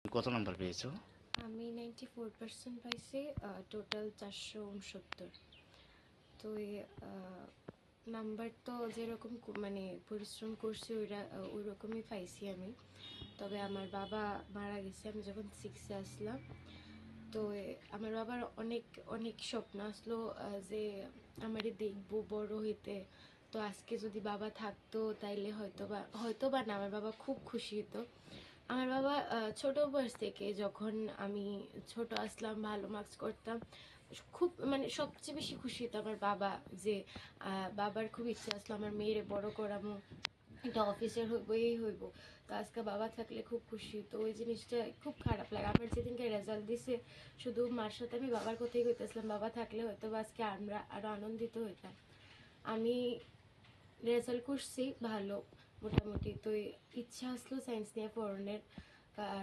কত নাম্বার পেয়েছো? আমি 94% পাইছি, টোটাল 469। তো নাম্বার তো যেরকম মানে পরিশ্রম করছি ওই রকমই পাইছি আমি। তবে আমার বাবা মারা গেছে আমি যখন 6-এ আসলাম। তো আমার বাবার অনেক অনেক স্বপ্ন আসলো যে আমারে দেখবো বড় হইতে। তো আজকে যদি বাবা থাকতো তাইলে হয়তো বা না, আমার বাবা খুব খুশি হতো। আমার বাবা ছোট বয়স থেকে, যখন আমি ছোট আসলাম, ভালো মার্কস করতাম, খুব মানে সবচেয়ে বেশি খুশি হতো আমার বাবা। যে বাবার খুব ইচ্ছা আসলো আমার মেয়েরে বড় করামো, একটা অফিসার হইব, এই হইব। তো আজকে বাবা থাকলে খুব খুশি। তো ওই জিনিসটা খুব খারাপ লাগে আমার। যেদিনকে রেজাল্ট দিছে, শুধু মার সাথে আমি বাবার কথাই কইতেছিলাম, বাবা থাকলে হয়তো বা আজকে আমরা আরো আনন্দিত হইতাম। আমি রেজাল্ট করছি ভালো মোটামুটি। তো ইচ্ছা আসলো সায়েন্স নিয়ে পড়ানোর। আর